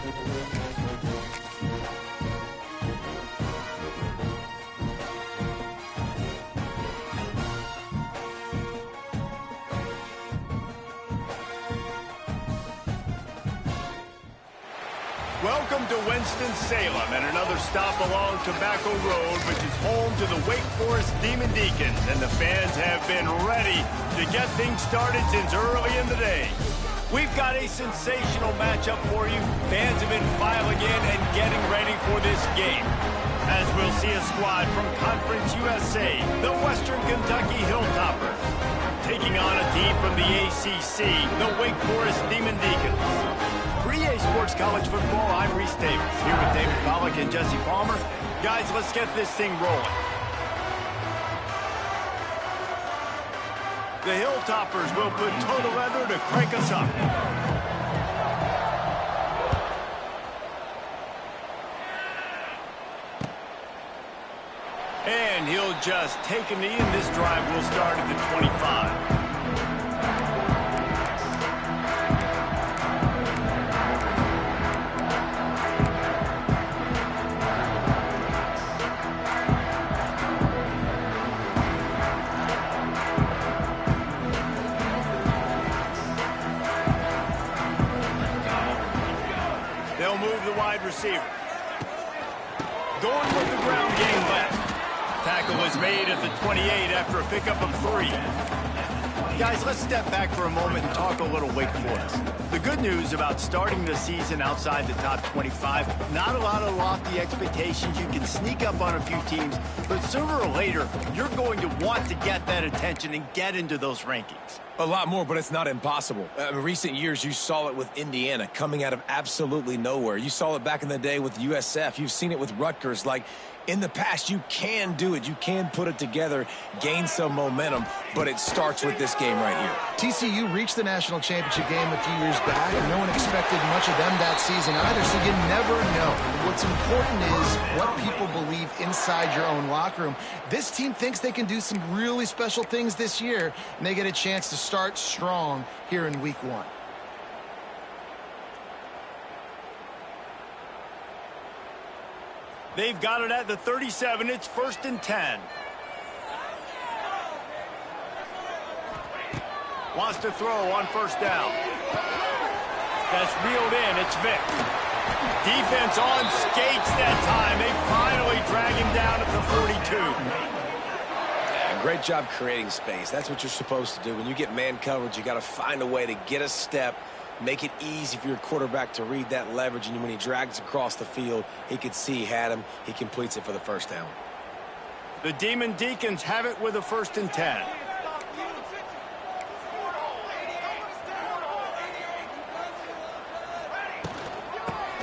Welcome to Winston-Salem and another stop along Tobacco Road, which is home to the Wake Forest Demon Deacons, and the fans have been ready to get things started since early in the day. We've got a sensational matchup for you. Fans have been filing in and getting ready for this game, as we'll see a squad from Conference USA, the Western Kentucky Hilltoppers, taking on a team from the ACC, the Wake Forest Demon Deacons. For EA Sports College Football, I'm Reese Davis, here with David Pollack and Jesse Palmer. Guys, let's get this thing rolling. The Hilltoppers will put total leather to crank us up. And he'll just take a knee, and this drive will start at the 25. They'll move the wide receiver. Going with the ground game left. Tackle is made at the 28 after a pickup of 3. Guys, let's step back for a moment and talk a little Wake Forest. The good news about starting the season outside the top 25, not a lot of lofty expectations. You can sneak up on a few teams, but sooner or later, you're going to want to get that attention and get into those rankings. A lot more, but it's not impossible. In recent years, you saw it with Indiana coming out of absolutely nowhere. You saw it back in the day with USF. You've seen it with Rutgers. Like, in the past, you can do it. You can put it together, gain some momentum, but it starts with this game right here. TCU reached the national championship game a few years back, and no one expected much of them that season either, so you never know. What's important is what people believe inside your own locker room. This team thinks they can do some really special things this year, and they get a chance to start strong here in week 1. They've got it at the 37. It's 1st and 10. Wants to throw on 1st down. That's reeled in. It's Vic. Defense on skates that time. They finally drag him down at the 42. Yeah, great job creating space. That's what you're supposed to do. When you get man coverage, you got to find a way to get a step, make it easy for your quarterback to read that leverage, and when he drags across the field, he could see he had him. He completes it for the 1st down. The Demon Deacons have it with a 1st and 10.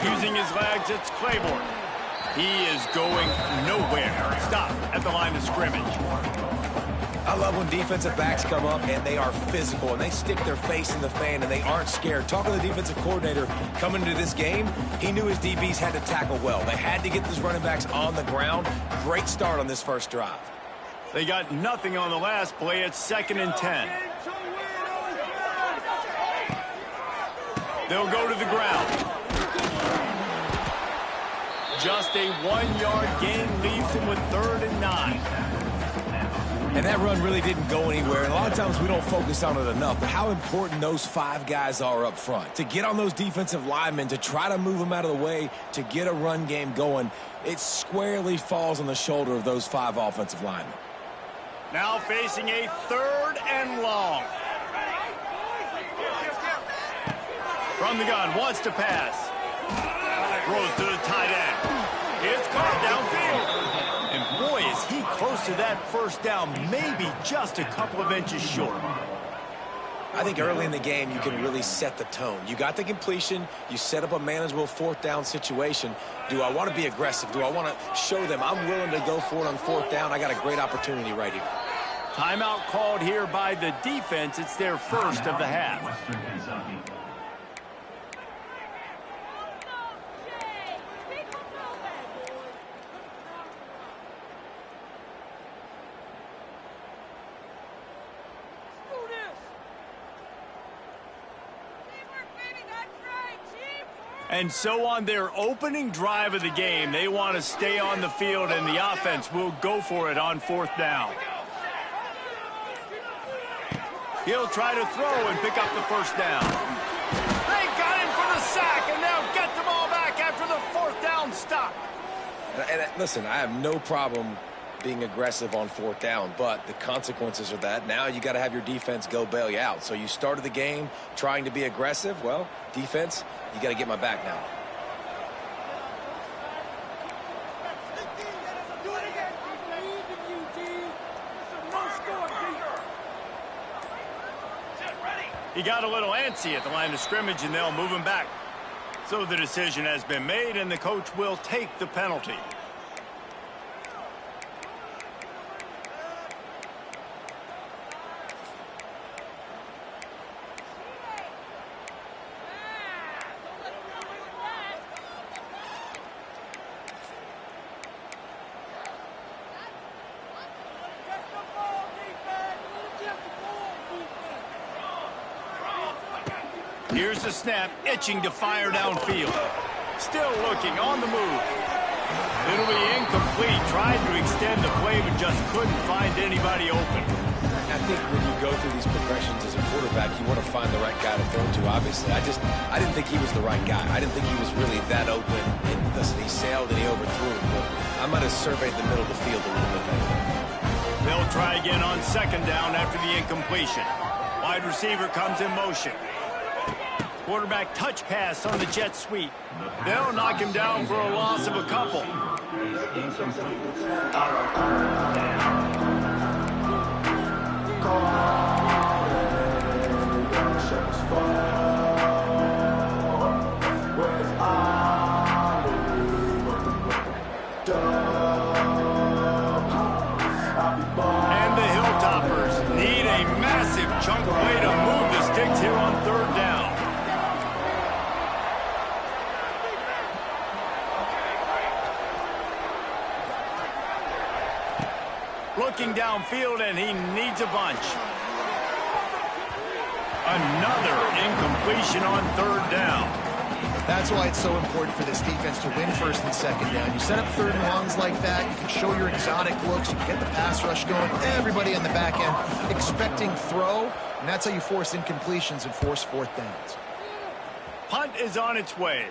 Using his legs, it's Claiborne. He is going nowhere. Stop at the line of scrimmage. I love when defensive backs come up and they are physical and they stick their face in the fan and they aren't scared. Talking to the defensive coordinator coming into this game, he knew his DBs had to tackle well. They had to get those running backs on the ground. Great start on this first drive. They got nothing on the last play. It's 2nd and 10. They'll go to the ground. Just a 1-yard gain leaves them with 3rd and 9. And that run really didn't go anywhere. And a lot of times we don't focus on it enough. But how important those 5 guys are up front. To get on those defensive linemen, to try to move them out of the way, to get a run game going, it squarely falls on the shoulder of those 5 offensive linemen. Now facing a 3rd and long. From the gun, wants to pass. Throws to the tight end. It's caught downfield. And boy, is he close to that 1st down, maybe just a couple of inches short. I think early in the game, you can really set the tone. You got the completion. You set up a manageable 4th down situation. Do I want to be aggressive? Do I want to show them I'm willing to go for it on 4th down? I got a great opportunity right here. Timeout called here by the defense. It's their 1st of the half. And so on their opening drive of the game, they want to stay on the field, and the offense will go for it on 4th down. He'll try to throw and pick up the 1st down. They got him for the sack, and they'll get the ball back after the 4th down stop. And listen, I have no problem being aggressive on 4th down, but the consequences are that now you got to have your defense go bail you out. So you started the game trying to be aggressive. Well, defense, you got to get my back now. He got a little antsy at the line of scrimmage, and they'll move him back. So the decision has been made, and the coach will take the penalty. Here's the snap, itching to fire downfield. Still looking, on the move. It'll be incomplete. Tried to extend the play, but just couldn't find anybody open. I think when you go through these progressions as a quarterback, you want to find the right guy to throw to, obviously. I didn't think he was the right guy. I didn't think he was really that open. And listen, he sailed and he overthrew it, but I might have surveyed the middle of the field a little bit better. They'll try again on 2nd down after the incompletion. Wide receiver comes in motion. Quarterback touch pass on the jet sweep. They'll knock him down for a loss of a couple. And the Hilltoppers need a massive chunk play to move the sticks here on 3rd down. Looking downfield, and he needs a bunch. Another incompletion on 3rd down. That's why it's so important for this defense to win 1st and 2nd down. You set up 3rd and longs like that, you can show your exotic looks, you can get the pass rush going, everybody on the back end expecting throw, and that's how you force incompletions and force 4th downs. Punt is on its way.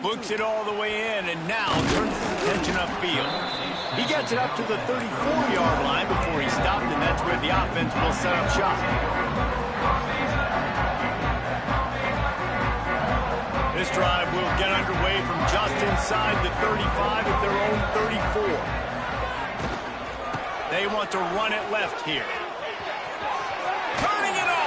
Books it all the way in, and now turns his attention upfield. He gets it up to the 34-yard line before he stopped, and that's where the offense will set up shop. This drive will get underway from just inside the 35 at their own 34. They want to run it left here. Turning it on!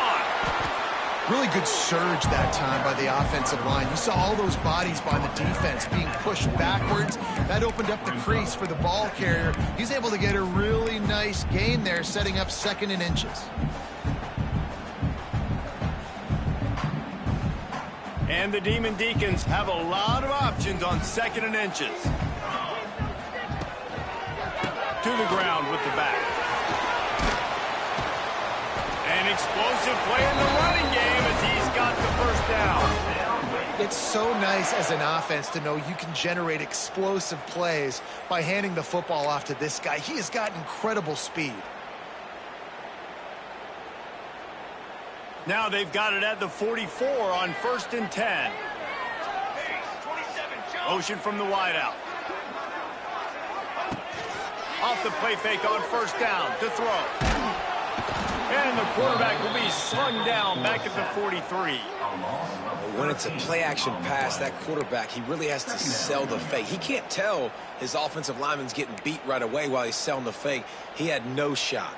Really good surge that time by the offensive line. You saw all those bodies by the defense being pushed backwards. That opened up the crease for the ball carrier. He's able to get a really nice gain there, setting up 2nd and inches. And the Demon Deacons have a lot of options on 2nd and inches. To the ground with the back. An explosive play in the running game as he's got the 1st down. It's so nice as an offense to know you can generate explosive plays by handing the football off to this guy. He has got incredible speed. Now they've got it at the 44 on 1st and 10. Motion from the wideout. Off the play fake on 1st down to throw. And the quarterback will be slung down back at the 43. When it's a play-action pass, that quarterback, he really has to sell the fake. He can't tell his offensive lineman's getting beat right away while he's selling the fake. He had no shot.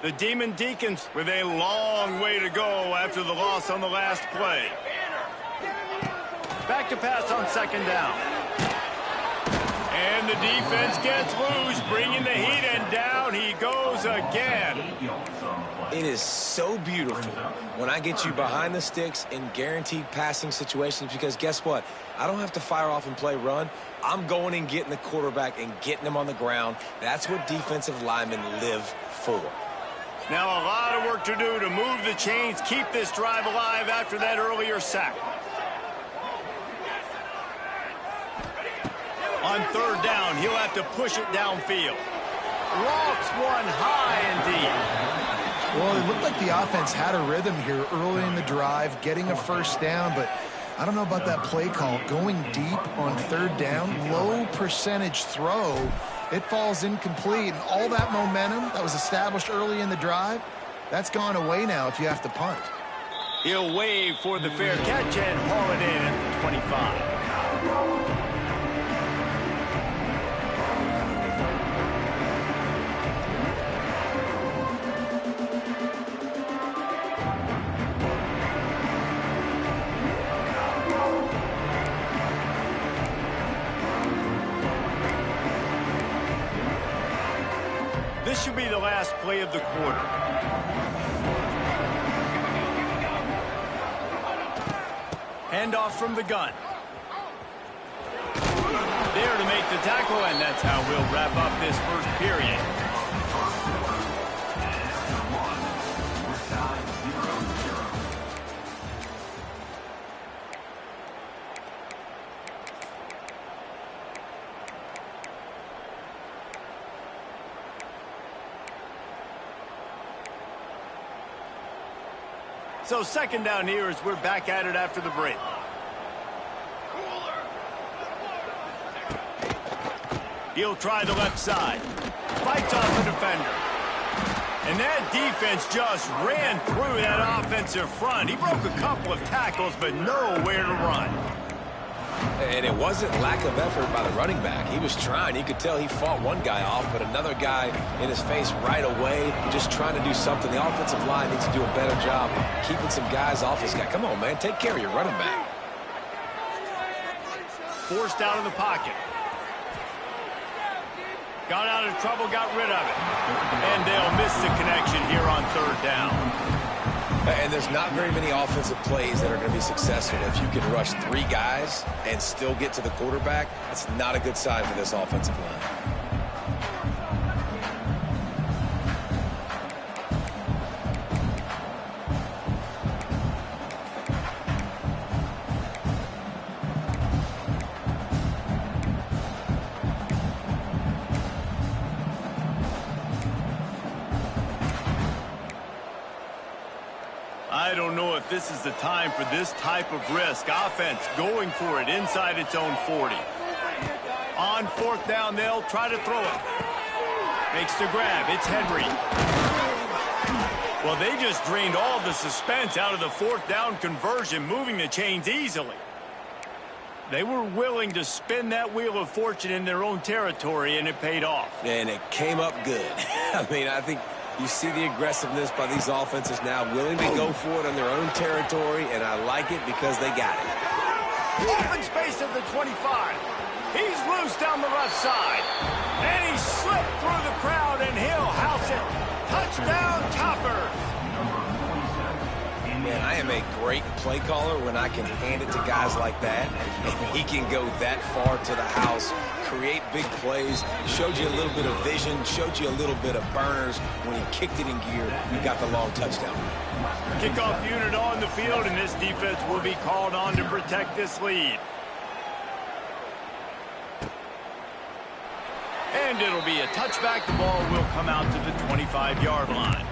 The Demon Deacons with a long way to go after the loss on the last play. Back to pass on 2nd down. And the defense gets loose, bringing the heat, and down he goes again. It is so beautiful when I get you behind the sticks in guaranteed passing situations, because guess what? I don't have to fire off and play run. I'm going and getting the quarterback and getting him on the ground. That's what defensive linemen live for. Now a lot of work to do to move the chains, keep this drive alive after that earlier sack. On third down, he'll have to push it downfield. Lofts one high and deep. Well, it looked like the offense had a rhythm here early in the drive, getting a first down, but I don't know about that play call. Going deep on third down, low percentage throw, it falls incomplete. And all that momentum that was established early in the drive, that's gone away now if you have to punt. He'll wave for the fair catch and haul it in at the 25. This should be the last play of the quarter. Handoff from the gun. There to make the tackle, and that's how we'll wrap up this first period. So second down here as we're back at it after the break. He'll try the left side. Fights off the defender. And that defense just ran through that offensive front. He broke a couple of tackles, but nowhere to run. And it wasn't lack of effort by the running back. He was trying. You could tell he fought one guy off, but another guy in his face right away, just trying to do something. The offensive line needs to do a better job keeping some guys off this guy. Come on, man. Take care of your running back. Forced out of the pocket. Got out of trouble, got rid of it. And they'll miss the connection here on third down. And there's not very many offensive plays that are going to be successful. If you can rush 3 guys and still get to the quarterback, that's not a good sign for this offensive line. I don't know if this is the time for this type of risk. Offense going for it inside its own 40. On fourth down, they'll try to throw it. Makes the grab. It's Henry. Well, they just drained all the suspense out of the fourth down conversion, moving the chains easily. They were willing to spin that wheel of fortune in their own territory, and it paid off. And it came up good. I mean, I think you see the aggressiveness by these offenses now, willing to go for it on their own territory, and I like it because they got it. Open space at the 25. He's loose down the left side. And he slipped through the crowd, and he'll house it. Touchdown, Toppers. Man, I am a great play caller when I can hand it to guys like that. And he can go that far to the house, create big plays, showed you a little bit of vision, showed you a little bit of burners. When he kicked it in gear, you got the long touchdown. Kickoff unit on the field, and this defense will be called on to protect this lead. And it'll be a touchback. The ball will come out to the 25-yard line.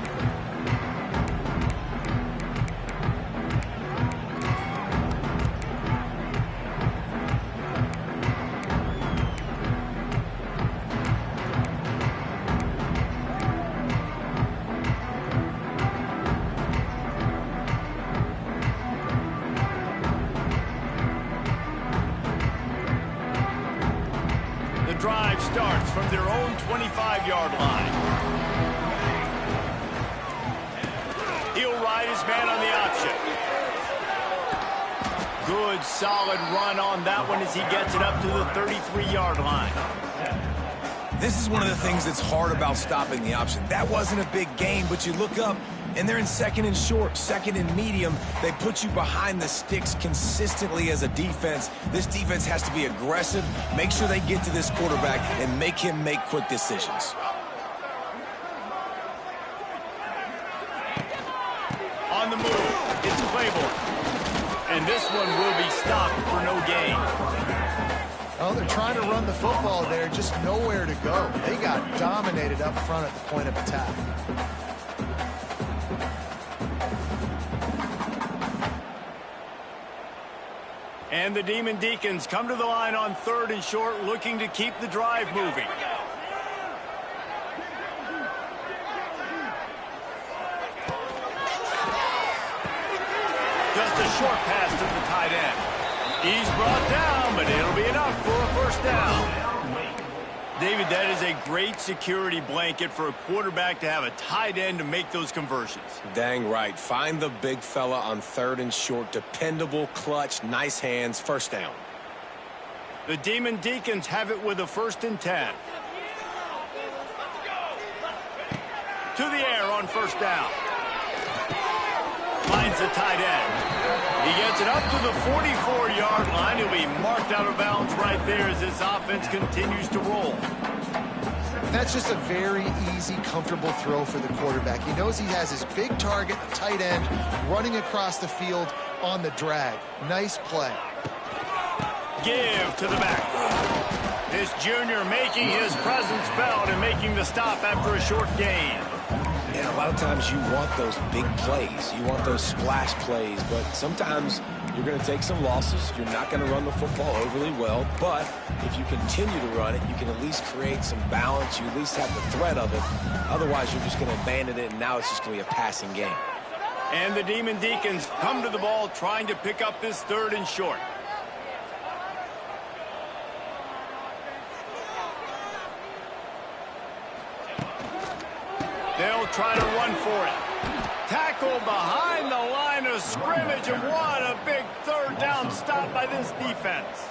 Drive starts from their own 25-yard line. He'll ride his man on the option. Good, solid run on that one as he gets it up to the 33-yard line. This is one of the things that's hard about stopping the option. That wasn't a big gain, but you look up, and they're in second and short, second and medium. They put you behind the sticks consistently as a defense. This defense has to be aggressive, make sure they get to this quarterback, and make him make quick decisions. And this one will be stopped for no gain. Oh, they're trying to run the football there, just nowhere to go. They got dominated up front at the point of attack. And the Demon Deacons come to the line on 3rd and short, looking to keep the drive moving. Just a short pass to the tight end. He's brought down, but it'll be enough for a first down. David, that is a great security blanket for a quarterback to have a tight end to make those conversions. Dang right. Find the big fella on 3rd and short. Dependable, clutch, nice hands, first down. The Demon Deacons have it with a 1st and 10. To the air on first down. Finds the tight end. He gets it up to the 44-yard line. He'll be marked out of bounds right there as this offense continues to roll. That's just a very easy, comfortable throw for the quarterback. He knows he has his big target, the tight end, running across the field on the drag. Nice play. Give to the back. This junior making his presence felt and making the stop after a short gain. And a lot of times you want those big plays. You want those splash plays, but sometimes you're going to take some losses. You're not going to run the football overly well, but if you continue to run it, you can at least create some balance. You at least have the threat of it. Otherwise, you're just going to abandon it, and now it's just going to be a passing game. And the Demon Deacons come to the ball trying to pick up this 3rd and short. They'll try to run for it. Tackle behind the line of scrimmage, and what a big 3rd down stop by this defense.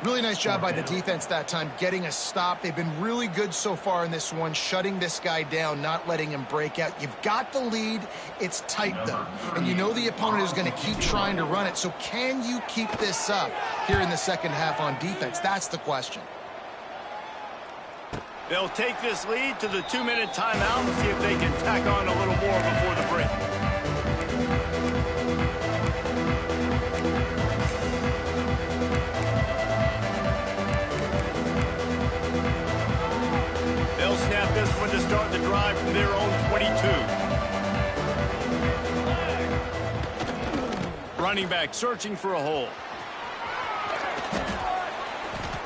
Really nice job by the defense that time, getting a stop. They've been really good so far in this one, shutting this guy down, not letting him break out. You've got the lead. It's tight, though. And you know the opponent is going to keep trying to run it. So can you keep this up here in the second half on defense? That's the question. They'll take this lead to the 2-minute timeout and see if they can tack on a little more before the break. They'll snap this one to start the drive from their own 22. Running back searching for a hole.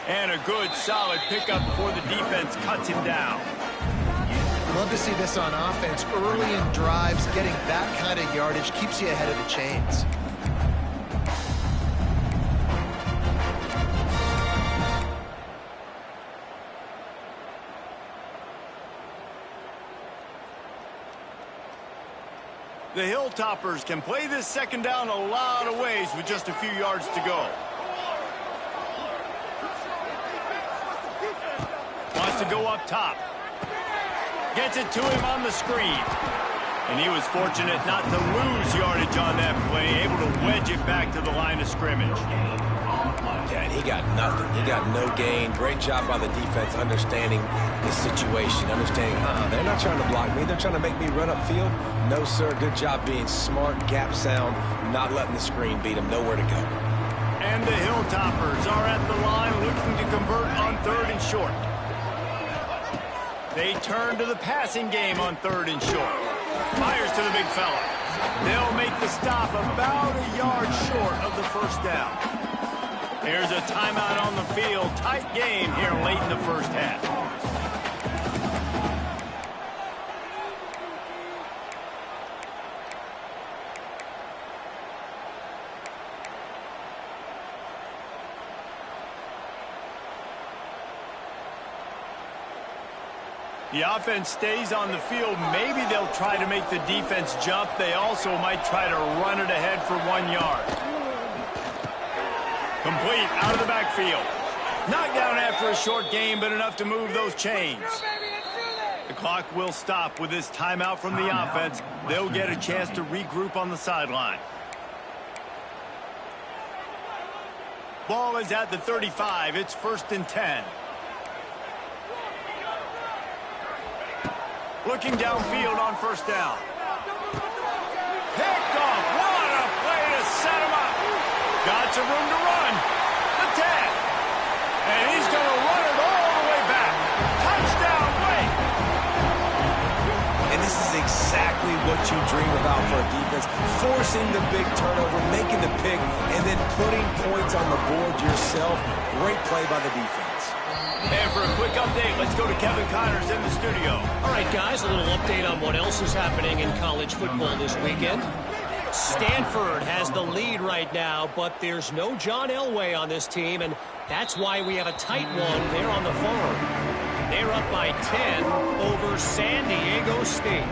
And a good, solid pickup before the defense cuts him down. Love to see this on offense. Early in drives, getting that kind of yardage keeps you ahead of the chains. The Hilltoppers can play this second down a lot of ways with just a few yards to go. Wants to go up top. Gets it to him on the screen. And he was fortunate not to lose yardage on that play, able to wedge it back to the line of scrimmage. Yeah, and he got nothing. He got no gain. Great job by the defense understanding the situation, understanding, they're not trying to block me. They're trying to make me run upfield. No, sir. Good job being smart, gap sound, not letting the screen beat him. Nowhere to go. And the Hilltoppers are at the line looking to convert on 3rd and short. They turn to the passing game on 3rd and short. Fires to the big fella. They'll make the stop about a yard short of the first down. Here's a timeout on the field. Tight game here late in the first half. The offense stays on the field. Maybe they'll try to make the defense jump. They also might try to run it ahead for 1 yard. Complete out of the backfield. Knocked down after a short gain, but enough to move those chains. The clock will stop with this timeout from the offense. They'll get a chance to regroup on the sideline. Ball is at the 35. It's 1st and 10. Looking downfield on first down. Picked off. What a play to set him Lots of room to run. The 10. And he's going to run it all the way back. Touchdown, Wake. And this is exactly what you dream about for a defense. Forcing the big turnover, making the pick, and then putting points on the board yourself. Great play by the defense. And for a quick update, let's go to Kevin Connors in the studio. All right, guys, a little update on what else is happening in college football this weekend. Stanford has the lead right now, but there's no John Elway on this team, and that's why we have a tight one there on the farm. They're up by 10 over San Diego State.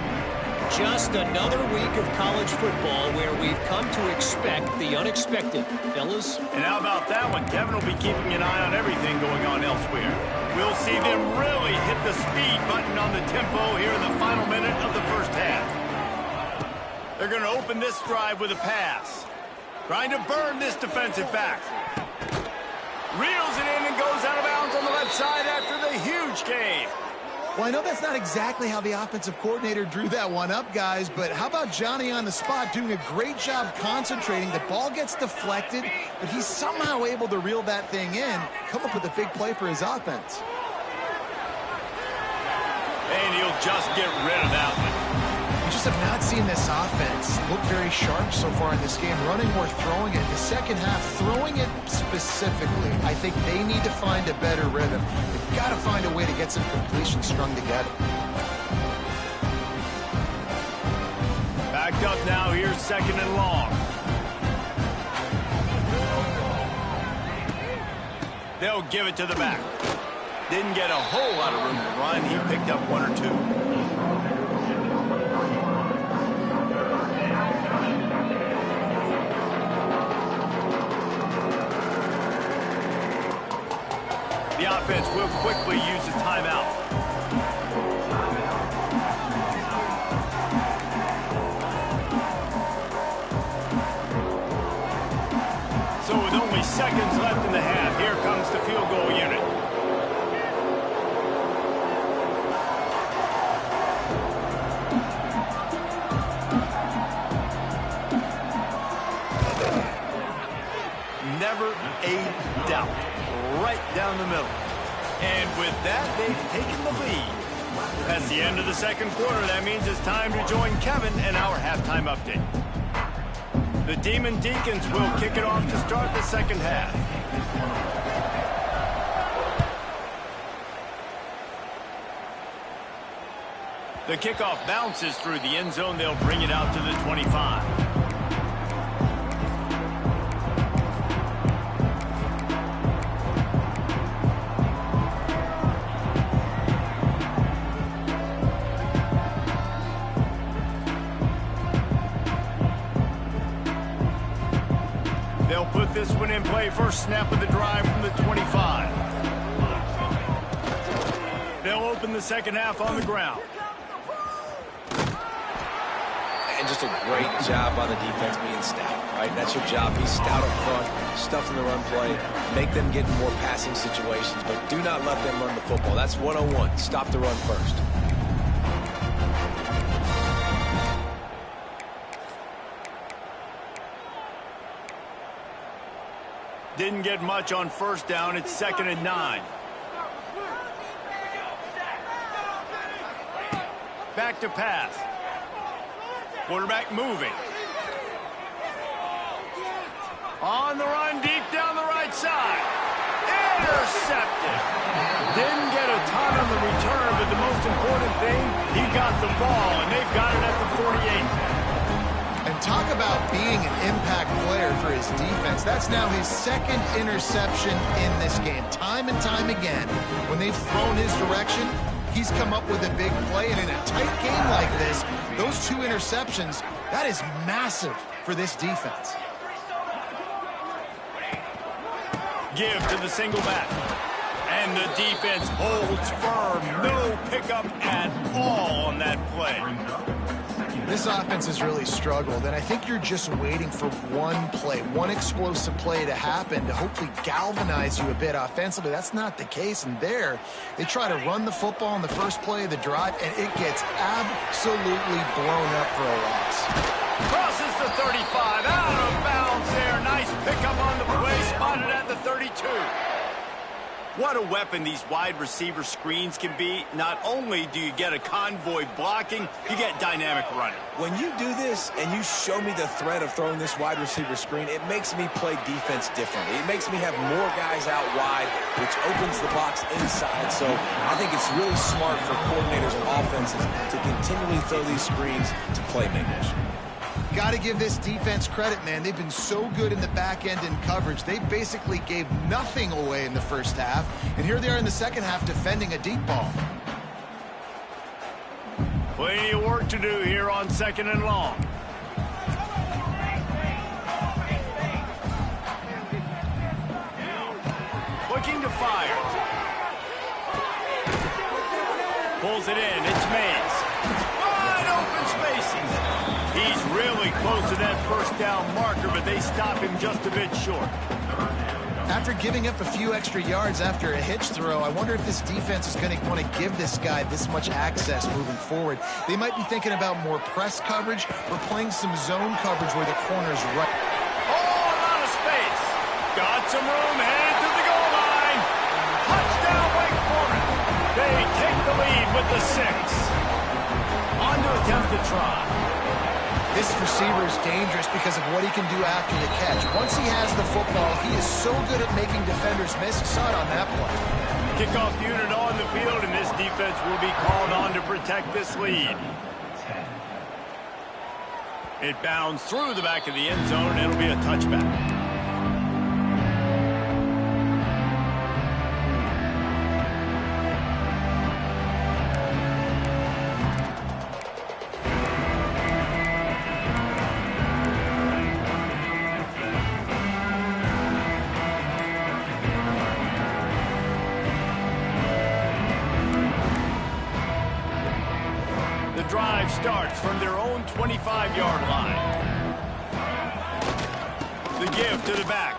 Just another week of college football where we've come to expect the unexpected, fellas. And how about that one? Kevin will be keeping an eye on everything going on elsewhere. We'll see them really hit the speed button on the tempo here in the final minute of the first half. They're going to open this drive with a pass. Trying to burn this defensive back. Reels it in and goes out of bounds on the left side after the huge gain. Well, I know that's not exactly how the offensive coordinator drew that one up, guys, but how about Johnny on the spot doing a great job concentrating? The ball gets deflected, but he's somehow able to reel that thing in, come up with a big play for his offense. And he'll just get rid of that one. We just have not seen this offense look very sharp so far in this game, running or throwing it. The second half, throwing it specifically, I think they need to find a better rhythm. They've got to find a way to get some completions strung together. Backed up now, here's second and long. They'll give it to the back. Didn't get a whole lot of room to run. He picked up one or two. The offense will quickly use a timeout. So with only seconds left in the half, here comes the field goal unit. Never a doubt. Right down the middle. And with that, they've taken the lead. That's the end of the second quarter. That means it's time to join Kevin in our halftime update. The Demon Deacons will kick it off to start the second half. The kickoff bounces through the end zone. They'll bring it out to the 25. They'll put this one in play. First snap of the drive from the 25. They'll open the second half on the ground. And just a great job by the defense being stout, right? That's your job. Be stout up front, stuff in the run play, make them get in more passing situations, but do not let them run the football. That's 101. Stop the run first. Didn't get much on first down. It's 2nd and 9. Back to pass. Quarterback moving. On the run, deep down the right side. Intercepted. Didn't get a ton on the return, but the most important thing, he got the ball, and they've got it at the 48. And talk about being an impact player for his defense. That's now his second interception in this game. Time and time again, when they've thrown his direction, he's come up with a big play. And in a tight game like this, those two interceptions, that is massive for this defense. Give to the single back. And the defense holds firm. No pickup at all on that play. This offense has really struggled, and I think you're just waiting for one play, one explosive play to happen to hopefully galvanize you a bit offensively. That's not the case, and there, they try to run the football on the first play of the drive, and it gets absolutely blown up for a loss. Crosses the 35, out of bounds there. Nice pickup on the What a weapon these wide receiver screens can be. Not only do you get a convoy blocking, you get dynamic running. When you do this and you show me the threat of throwing this wide receiver screen, it makes me play defense differently. It makes me have more guys out wide, which opens the box inside. So I think it's really smart for coordinators and offenses to continually throw these screens to playmakers. Got to give this defense credit, man. They've been so good in the back end in coverage. They basically gave nothing away in the first half. And here they are in the second half defending a deep ball. Plenty of work to do here on 2nd and long. Looking to fire. Pulls it in. It's Mays. Wide open spaces. He's really close to that first down marker, but they stop him just a bit short. After giving up a few extra yards after a hitch throw, I wonder if this defense is going to want to give this guy this much access moving forward. They might be thinking about more press coverage or playing some zone coverage where the corner's right. Oh, a lot of space. Got some room, headed to the goal line. Touchdown, Wake Forest. They take the lead with the 6. On to attempt to try. This receiver is dangerous because of what he can do after the catch. Once he has the football, he is so good at making defenders miss. You saw it on that play. Kickoff unit on the field, and this defense will be called on to protect this lead. It bounds through the back of the end zone, and it'll be a touchback. Drive starts from their own 25-yard line. The give to the back.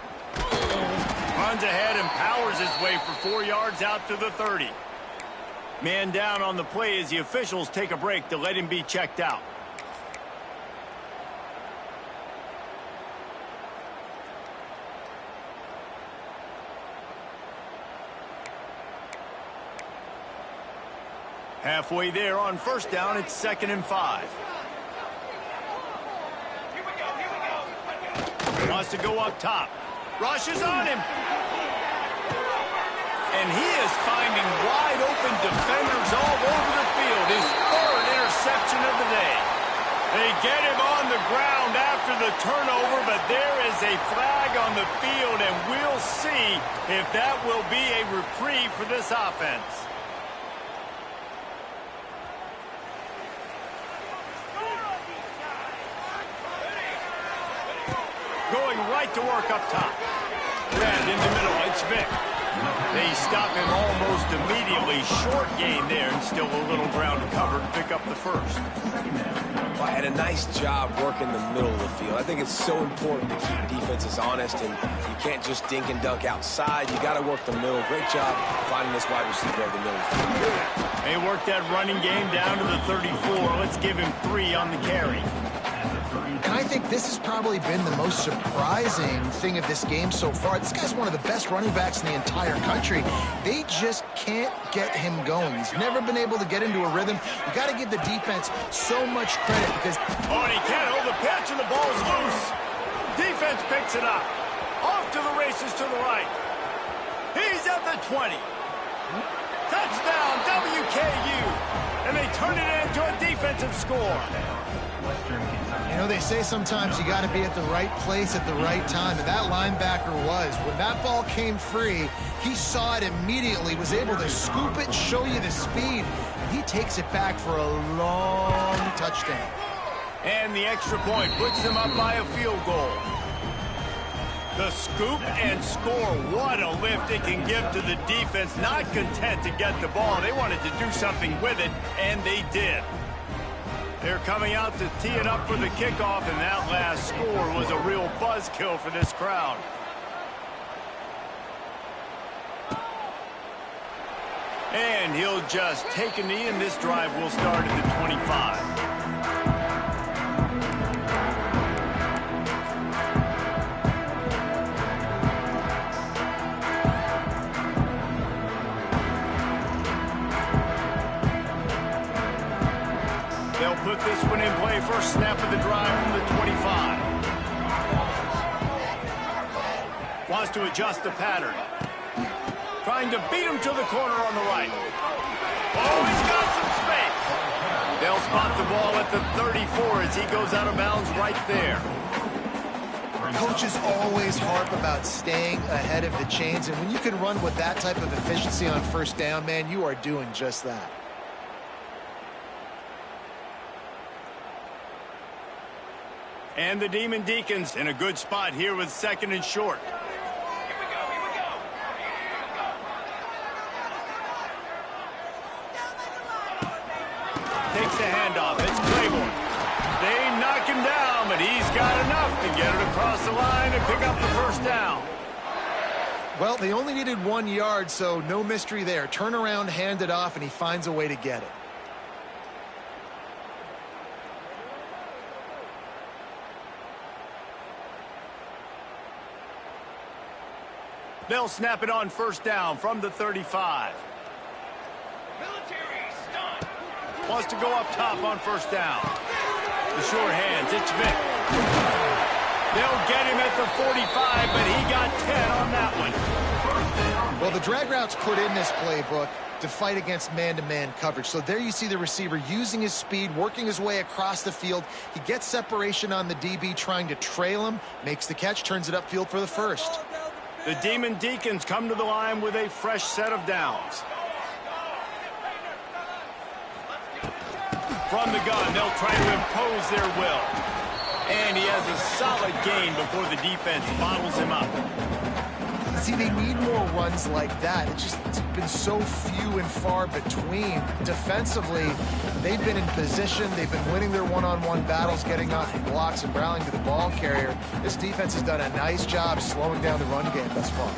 Runs ahead and powers his way for 4 yards out to the 30. Man down on the play as the officials take a break to let him be checked out. Halfway there on first down, it's 2nd and 5. Wants to go up top. Rushes on him. And he is finding wide open defenders all over the field. His 3rd interception of the day. They get him on the ground after the turnover, but there is a flag on the field, and we'll see if that will be a reprieve for this offense. Going right to work up top. Grabbed in the middle, it's Vic. They stop him almost immediately. Short gain there, and still a little ground covered to pick up the first. Well, had a nice job working the middle of the field. I think it's so important to keep defenses honest, and you can't just dink and dunk outside. You got to work the middle. Great job finding this wide receiver over the middle of the field. They worked that running game down to the 34. Let's give him 3 on the carry. And I think this has probably been the most surprising thing of this game so far. This guy's one of the best running backs in the entire country. They just can't get him going. He's never been able to get into a rhythm. You got to give the defense so much credit because... Oh, and he can't hold the pitch, and the ball's loose. Defense picks it up. Off to the races to the right. He's at the 20. Touchdown, WKU. And they turn it into a defensive score. You know, they say sometimes you got to be at the right place at the right time, and that linebacker was. When that ball came free, he saw it immediately, was able to scoop it, show you the speed. He takes it back for a long touchdown. And the extra point puts them up by a field goal. The scoop and score. What a lift it can give to the defense. Not content to get the ball. They wanted to do something with it, and they did. They're coming out to tee it up for the kickoff, and that last score was a real buzzkill for this crowd. And he'll just take a knee, and this drive will start at the 25. put this one in play. First snap of the drive from the 25. Wants to adjust the pattern. Trying to beat him to the corner on the right. Oh, he's got some space. They'll spot the ball at the 34 as he goes out of bounds right there. Coaches always harp about staying ahead of the chains, and when you can run with that type of efficiency on first down, man, you are doing just that. And the Demon Deacons in a good spot here with second and short. Takes the handoff. It's Claiborne. They knock him down, but he's got enough to get it across the line and pick up the first down. Well, they only needed 1 yard, so no mystery there. Turn around, hand it off, and he finds a way to get it. They'll snap it on first down from the 35. Wants to go up top on first down. The short hands, it's Vic. They'll get him at the 45, but he got 10 on that one. Well, the drag routes put in this playbook to fight against man-to-man coverage. So there you see the receiver using his speed, working his way across the field. He gets separation on the DB, trying to trail him, makes the catch, turns it upfield for the first. The Demon Deacons come to the line with a fresh set of downs. From the gun, they'll try to impose their will. And he has a solid gain before the defense bottles him up. See, they need more runs like that. It's been so few and far between. Defensively, they've been in position. They've been winning their one-on-one battles, getting off the blocks and rallying to the ball carrier. This defense has done a nice job slowing down the run game thus far.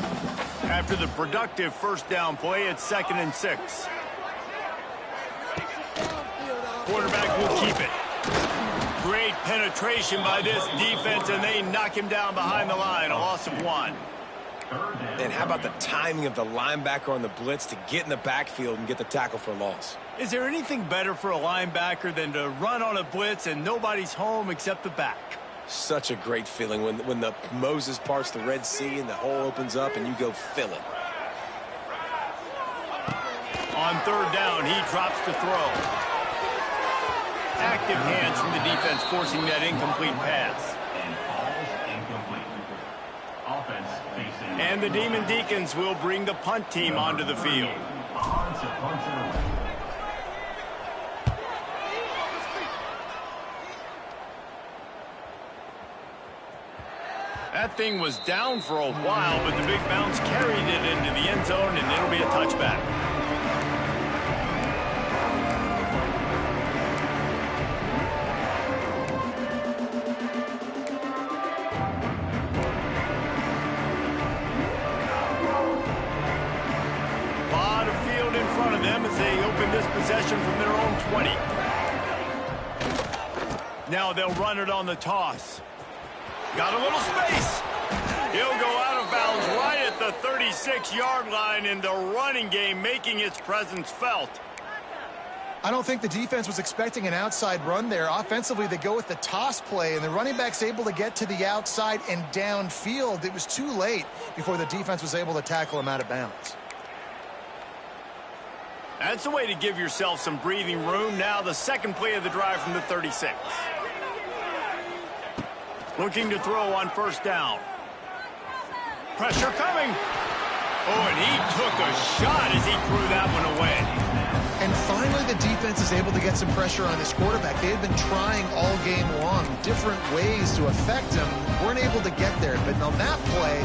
After the productive first down play, it's 2nd and 6. Quarterback will keep it. Great penetration by this defense, and they knock him down behind the line. A loss of 1. And how about the timing of the linebacker on the blitz to get in the backfield and get the tackle for a loss? Is there anything better for a linebacker than to run on a blitz and nobody's home except the back? Such a great feeling when the Moses parts the Red Sea and the hole opens up and you go fill it. On third down, he drops to throw. Active hands from the defense forcing that incomplete pass. And the Demon Deacons will bring the punt team onto the field. That thing was down for a while, but the big bounce carried it into the end zone, and it'll be a touchback. As they open this possession from their own 20. Now they'll run it on the toss. Got a little space. He'll go out of bounds right at the 36-yard line, and the running game making its presence felt. I don't think the defense was expecting an outside run there. Offensively, they go with the toss play, and the running back's able to get to the outside and downfield. It was too late before the defense was able to tackle him out of bounds. That's the way to give yourself some breathing room. Now the second play of the drive from the 36. Looking to throw on first down. Pressure coming. Oh, and he took a shot as he threw that one away. And finally, the defense is able to get some pressure on this quarterback. They had been trying all game long different ways to affect him. Weren't able to get there. But on that play,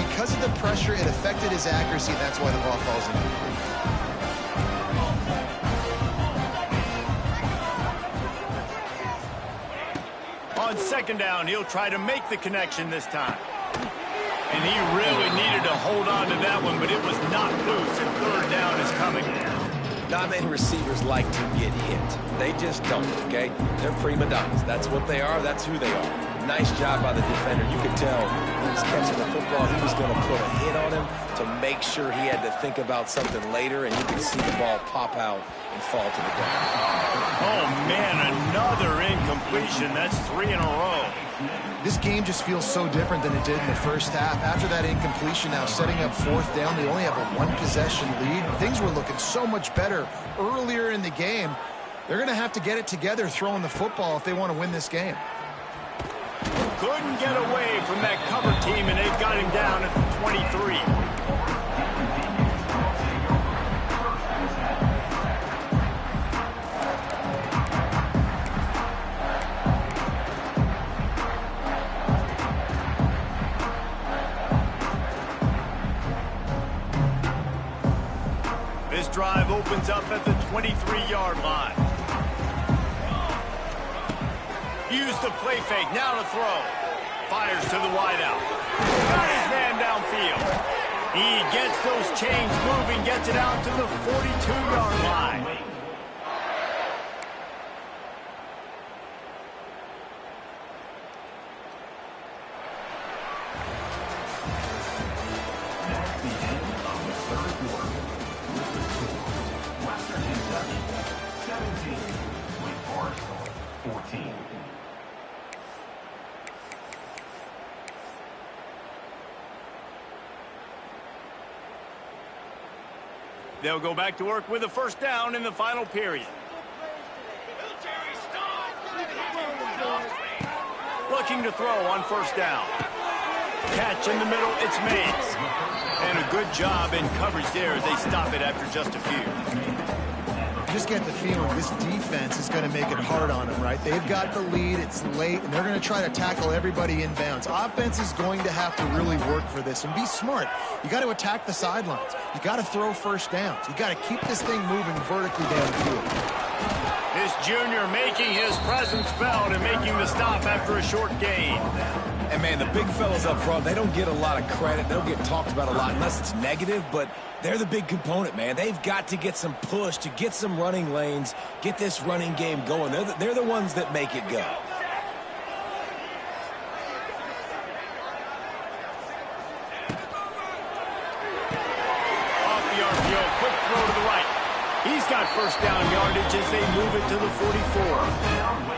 because of the pressure, it affected his accuracy, and that's why the ball falls incomplete. On second down, he'll try to make the connection this time. And he really needed to hold on to that one, but it was not loose, and third down is coming. Not many receivers like to get hit. They just don't, okay? They're prima donnas. That's what they are. That's who they are. nice job by the defender. You could tell he was catching the football. He was going to put a hit on him to make sure he had to think about something later, and you could see the ball pop out and fall to the ground. Oh, man, another incompletion. That's 3 in a row. This game just feels so different than it did in the first half. After that incompletion, now setting up 4th down, they only have a 1-possession lead. Things were looking so much better earlier in the game. They're going to have to get it together throwing the football if they want to win this game. Couldn't get away from that cover team, and they've got him down at the 23. This drive opens up at the 23-yard line. Use the play fake, now to throw. Fires to the wideout. Got his man downfield. He gets those chains moving, gets it out to the 42-yard line. They'll go back to work with a 1st down in the final period. Looking to throw on 1st down. Catch in the middle, it's Mays. And a good job in coverage there as they stop it after just a few. Just get the feeling this defense is going to make it hard on them, right? They've got the lead, it's late, and they're going to try to tackle everybody inbounds. Offense is going to have to really work for this and be smart. You got to attack the sidelines. You got to throw 1st downs. You got to keep this thing moving vertically downfield. This junior making his presence felt and making the stop after a short gain. And, man, the big fellas up front, they don't get a lot of credit. They don't get talked about a lot unless it's negative, but they're the big component, man. They've got to get some push, to get some running lanes, get this running game going. They're the ones that make it go. Off the RPO, quick throw to the right. He's got 1st down yardage as they move it to the 44.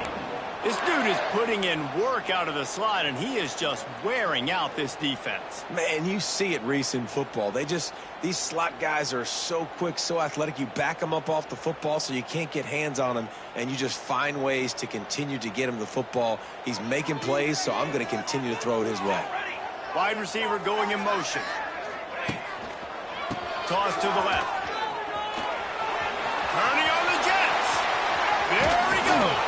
This dude is putting in work out of the slot, and he is just wearing out this defense. Man, you see it, Reese, in football. These slot guys are so quick, so athletic. You back them up off the football so you can't get hands on them, and you just find ways to continue to get him the football. He's making plays, so I'm going to continue to throw it his way. Wide receiver going in motion. Toss to the left. Turning on the Jets. There he goes.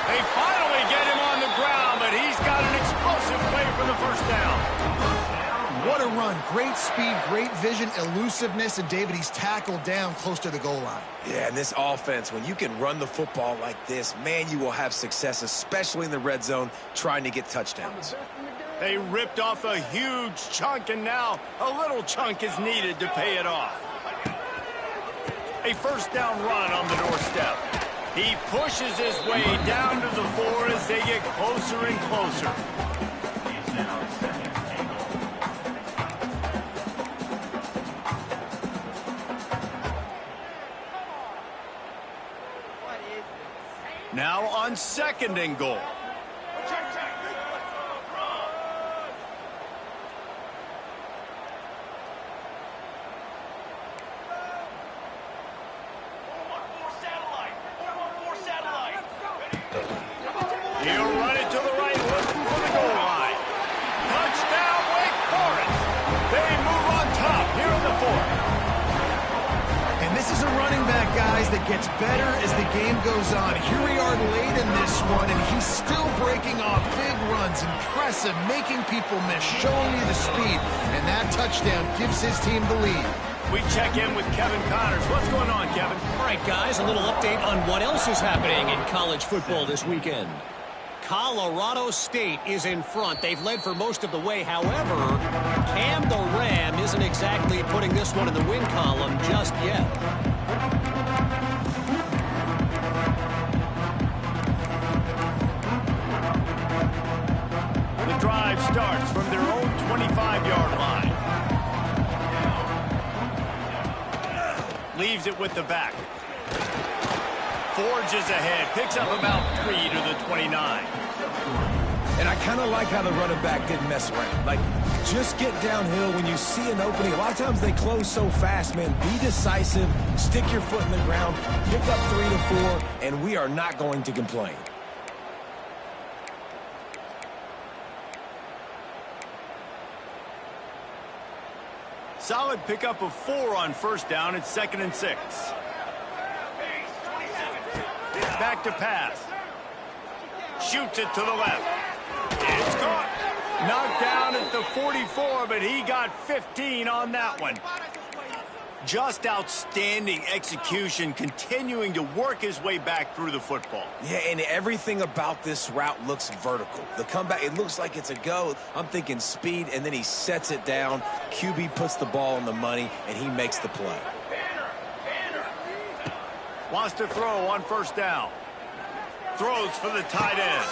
They finally get him on the ground, but he's got an explosive play for the 1st down. What a run. Great speed, great vision, elusiveness, and David, he's tackled down close to the goal line. Yeah, and this offense, when you can run the football like this, man, you will have success, especially in the red zone, trying to get touchdowns. They ripped off a huge chunk, and now a little chunk is needed to pay it off. A 1st down run on the doorstep. He pushes his way down to the 4 as they get closer and closer. Now on 2nd and goal. He'll run it to the right, looking for the goal line. Touchdown, Wake Forest. They move on top here in the 4th. And this is a running back, guys, that gets better as the game goes on. Here we are late in this one, and he's still breaking off big runs. Impressive, making people miss, showing you the speed. And that touchdown gives his team the lead. We check in with Kevin Connors. What's going on, Kevin? All right, guys, a little update on what else is happening in college football this weekend. Colorado State is in front. They've led for most of the way. However, Cam the Ram isn't exactly putting this one in the win column just yet. 25-yard line. Leaves it with the back. Forges ahead. Picks up about 3 to the 29. And I kind of like how the running back didn't mess around. Like, just get downhill when you see an opening. A lot of times they close so fast, man. Be decisive. Stick your foot in the ground. Pick up 3 to 4, and we are not going to complain. Solid pickup of 4 on first down. It's 2nd and 6. Back to pass. Shoots it to the left. It's caught. Knocked down at the 44, but he got 15 on that one. Just outstanding execution, continuing to work his way back through the football. Yeah, and everything about this route looks vertical. The comeback, it looks like it's a go. I'm thinking speed, and then he sets it down. QB puts the ball on the money, and he makes the play. Wants to throw on first down. Throws for the tight end.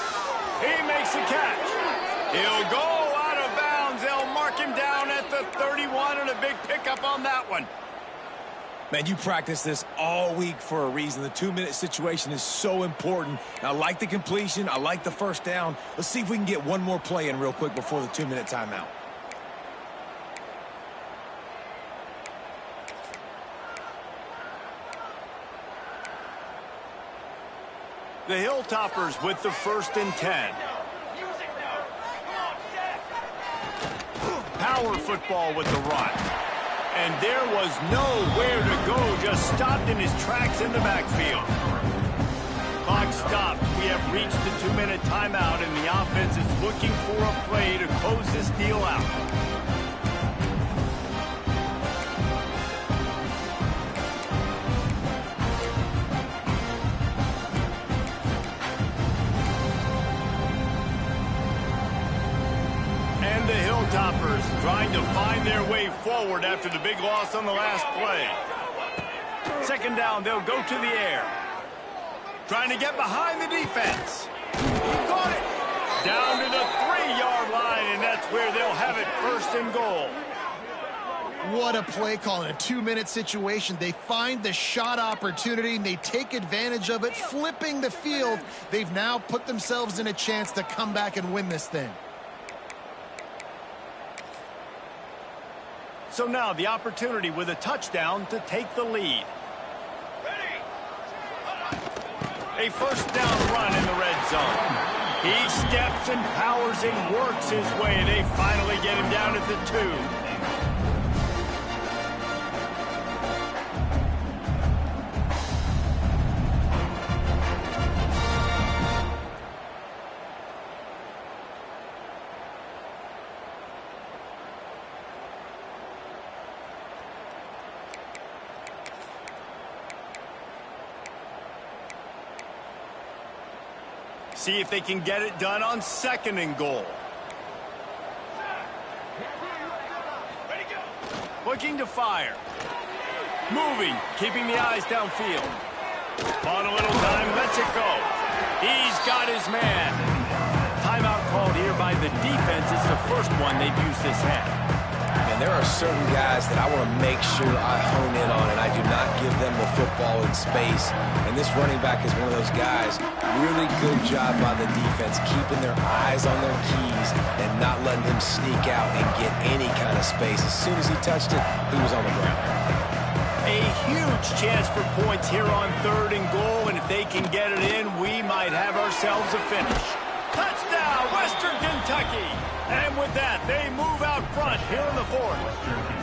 He makes the catch. He'll go out of bounds. They'll mark him down at the 31, and a big pickup on that one. Man, you practice this all week for a reason. The 2-minute situation is so important. I like the completion. I like the first down. Let's see if we can get one more play in real quick before the 2-minute timeout. The Hilltoppers with the 1st and 10. Power football with the run. And there was nowhere to go, just stopped in his tracks in the backfield. Clock stops. We have reached the 2-minute timeout, and the offense is looking for a play to close this deal out. And the Hilltoppers trying to find their way forward after the big loss on the last play. 2nd down, they'll go to the air. Trying to get behind the defense. He caught it. Down to the 3-yard line, and that's where they'll have it, 1st and goal. What a play call in a 2-minute situation. They find the shot opportunity, and they take advantage of it, flipping the field. They've now put themselves in a chance to come back and win this thing. So now the opportunity with a touchdown to take the lead. A 1st down run in the red zone. He steps and powers and works his way. They finally get him down at the 2. See if they can get it done on 2nd and goal. Looking to fire. Moving, keeping the eyes downfield. On a little time, lets it go. He's got his man. Timeout called here by the defense. It's the first one they've used this half. And there are certain guys that I want to make sure I hone in on, and I do not give them the football in space. And this running back is one of those guys. Really good job by the defense, keeping their eyes on their keys and not letting him sneak out and get any kind of space. As soon as he touched it, he was on the ground. A huge chance for points here on 3rd and goal, and if they can get it in, we might have ourselves a finish. Touchdown, Western Kentucky! And with that, they move out front here in the 4th.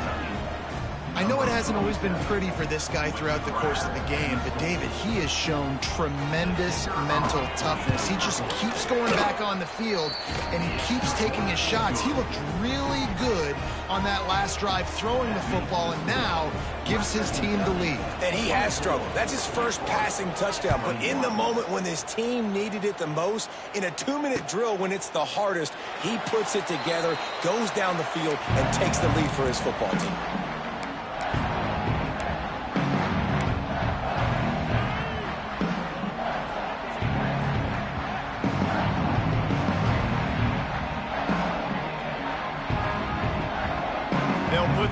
I know it hasn't always been pretty for this guy throughout the course of the game, but David, he has shown tremendous mental toughness. He just keeps going back on the field, and he keeps taking his shots. He looked really good on that last drive throwing the football, and now gives his team the lead. And he has struggled. That's his first passing touchdown. But in the moment when his team needed it the most, in a 2-minute drill when it's the hardest, he puts it together, goes down the field, and takes the lead for his football team.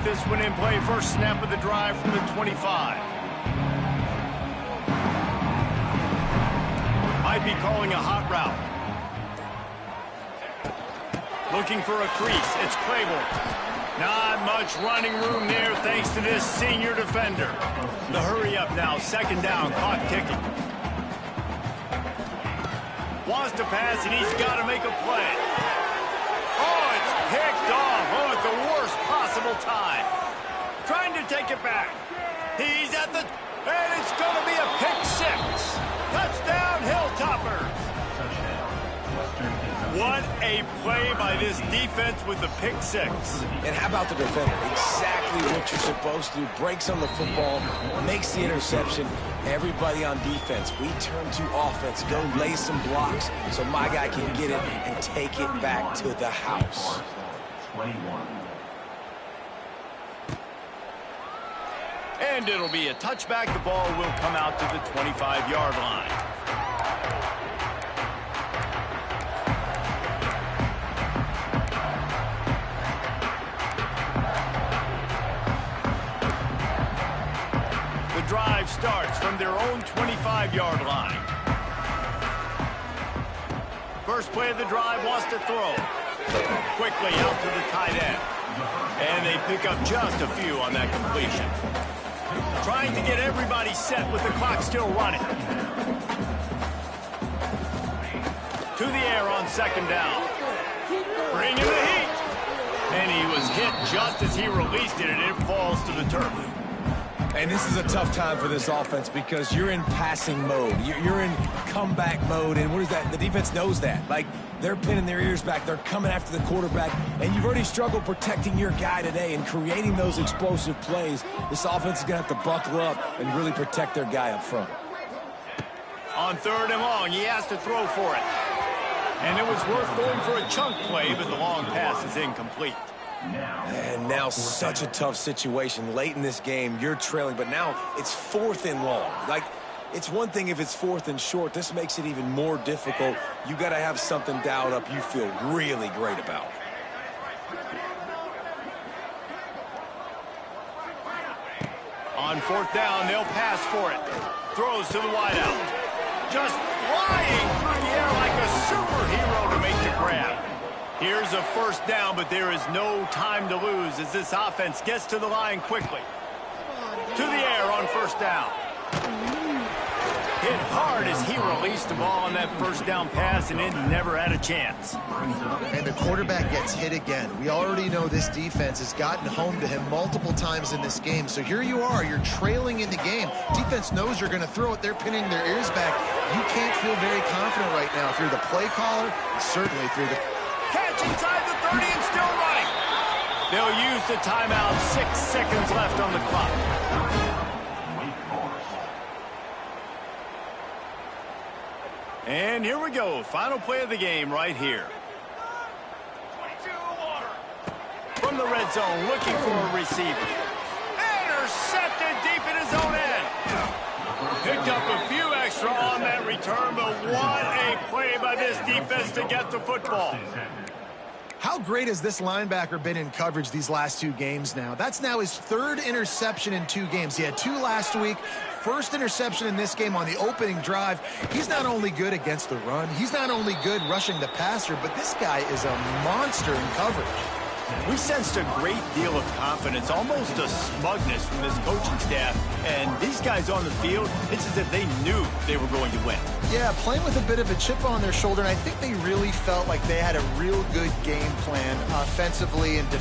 this one in play. First snap of the drive from the 25. Might be calling a hot route. Looking for a crease. It's Claiborne. Not much running room there thanks to this senior defender. The hurry up now. Second down. Clock ticking. Wants to pass, and he's got to make a play. Oh, it's picked off. Oh, at the worst possible time. Trying to take it back. He's at the... And it's going to be a pick six. Touchdown, Hilltoppers. What a play by this defense with the pick six. And how about the defender? Exactly what you're supposed to do. Breaks on the football, makes the interception. Everybody on defense, we turn to offense. Go lay some blocks so my guy can get it and take it back to the house. 21. And it'll be a touchback. The ball will come out to the 25-yard line. The drive starts from their own 25-yard line. First play of the drive, wants to throw. Quickly out to the tight end. And they pick up just a few on that completion. Trying to get everybody set with the clock still running. To the air on second down. Bringing the heat. And he was hit just as he released it, and it falls to the turf. And this is a tough time for this offense because you're in passing mode. You're in comeback mode, and what is that? The defense knows that. Like, they're pinning their ears back. They're coming after the quarterback, and you've already struggled protecting your guy today and creating those explosive plays. This offense is going to have to buckle up and really protect their guy up front. On third and long, he has to throw for it. And it was worth going for a chunk play, but the long pass is incomplete. And now such a tough situation. Late in this game, you're trailing, but now it's fourth and long. Like, it's one thing if it's fourth and short. This makes it even more difficult. You got to have something dialed up you feel really great about. On fourth down, they'll pass for it. Throws to the wideout. Just flying through the air like a superhero to make the grab. Here's a first down, but there is no time to lose as this offense gets to the line quickly. To the air on first down. Hit hard as he released the ball on that first down pass, and it never had a chance. And the quarterback gets hit again. We already know this defense has gotten home to him multiple times in this game. So here you are, you're trailing in the game. Defense knows you're going to throw it. They're pinning their ears back. You can't feel very confident right now if you're the play caller, and certainly if you're the... Catch inside the 30 and still running. They'll use the timeout. 6 seconds left on the clock. And here we go. Final play of the game right here. From the red zone, looking for a receiver. Intercepted deep in his own end. Picked up a few extra on that return, but what a play by this defense to get the football. How great has this linebacker been in coverage these last 2 games now? That's now his 3rd interception in 2 games. He had 2 last week. First interception in this game on the opening drive. He's not only good against the run, he's not only good rushing the passer, but this guy is a monster in coverage. We sensed a great deal of confidence, almost a smugness from this coaching staff. And these guys on the field, it's as if they knew they were going to win. Yeah, playing with a bit of a chip on their shoulder, and I think they really felt like they had a real good game plan offensively and defensively.